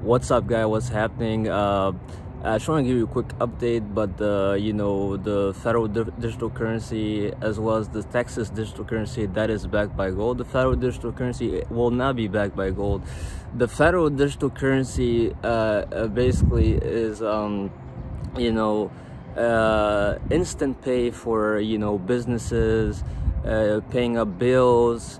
What's up, guy? What's happening? I just want to give you a quick update, but the federal digital currency as well as the Texas digital currency that is backed by gold. The federal digital currency will not be backed by gold. The federal digital currency basically is instant pay for businesses, paying up bills,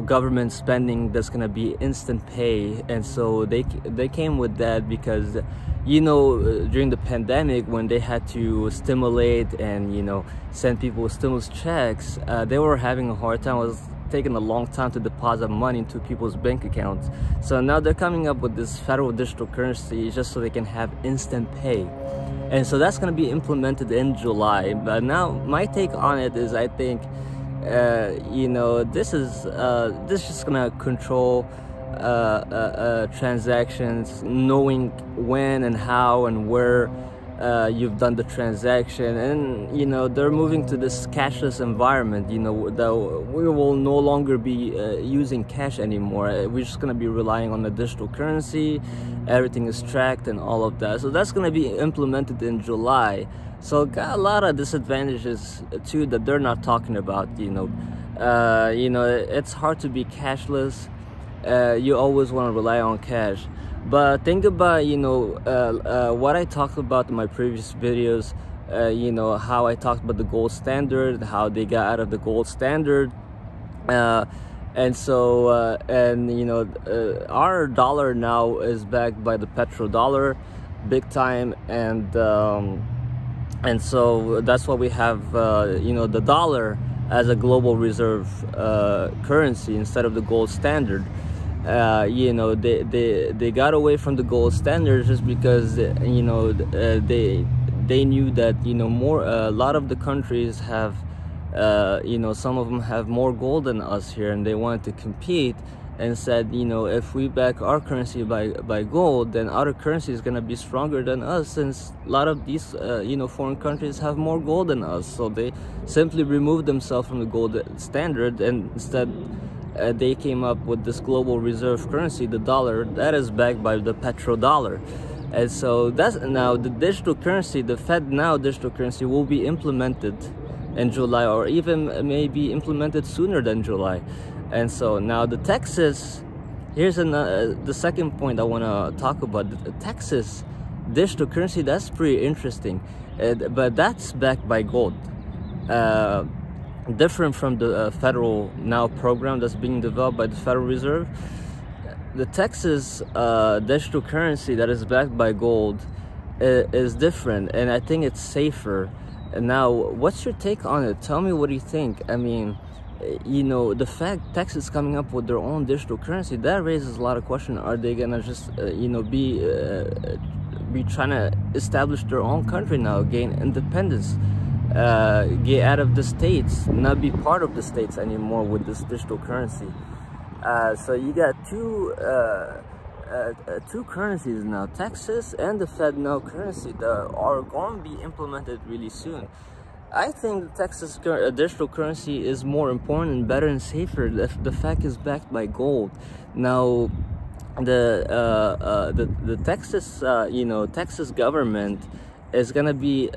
government spending that's gonna be instant pay. And so they came with that because during the pandemic, when they had to stimulate and send people stimulus checks, they were having a hard time. It was taking a long time to deposit money into people's bank accounts. So now they're coming up with this federal digital currency just so they can have instant pay. And so that's going to be implemented in July. But now my take on it is, I think this is just gonna control transactions, knowing when and how and where you've done the transaction. And they're moving to this cashless environment, that we will no longer be using cash anymore. We're just gonna be relying on the digital currency. Everything is tracked and all of that. So that's gonna be implemented in July. So got a lot of disadvantages too that they're not talking about. It's hard to be cashless. You always want to rely on cash. But think about what I talked about in my previous videos. How I talked about the gold standard, how they got out of the gold standard, our dollar now is backed by the petrodollar, big time, and so that's why we have the dollar as a global reserve currency instead of the gold standard. They got away from the gold standard just because they knew that a lot of the countries have some of them have more gold than us here, and they wanted to compete and said, if we back our currency by gold, then other currency is going to be stronger than us, since a lot of these foreign countries have more gold than us. So they simply removed themselves from the gold standard, and instead they came up with this global reserve currency, the dollar, that is backed by the petrodollar. And so that's now the digital currency, the FedNow digital currency, will be implemented in July, or even maybe implemented sooner than July. And so now the Texas, here's the second point I want to talk about. The Texas digital currency, that's pretty interesting, but that's backed by gold, different from the federal now program that's being developed by the Federal Reserve. The Texas digital currency that is backed by gold is different, and I think it's safer. And now, what's your take on it? Tell me what you think. I mean, the fact Texas coming up with their own digital currency, that raises a lot of questions. Are they gonna just be trying to establish their own country now, gain independence, get out of the states, not be part of the states anymore with this digital currency? So you got two currencies now, Texas and the FedNow currency, that are going to be implemented really soon. I think the Texas digital currency is more important and better and safer if the fact is backed by gold. Now, the Texas Texas government is gonna be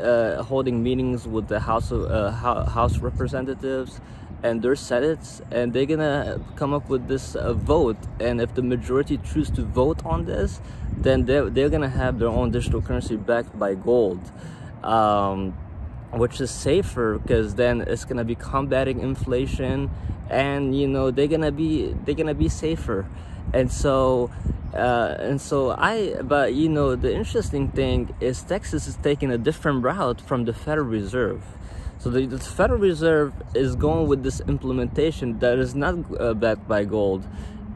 holding meetings with the House Representatives and their Senates, and they're gonna come up with this vote. And if the majority choose to vote on this, then they're gonna have their own digital currency backed by gold. Which is safer, because then it's gonna be combating inflation, and they're gonna be safer. And so the interesting thing is Texas is taking a different route from the Federal Reserve. So the Federal Reserve is going with this implementation that is not backed by gold,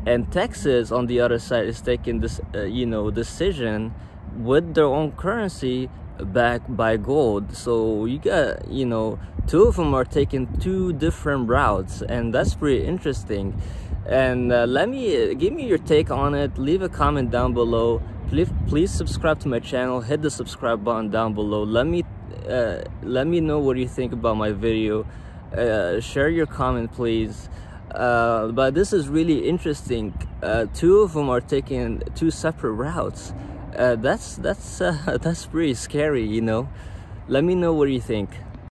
and Texas on the other side is taking this decision with their own currency backed by gold. So you got two of them are taking two different routes, and that's pretty interesting. And give me your take on it. Leave a comment down below. Please subscribe to my channel, hit the subscribe button down below. Let me know what you think about my video. Share your comment, please. But this is really interesting. two of them are taking two separate routes. That's that's pretty scary, you know. Let me know what you think.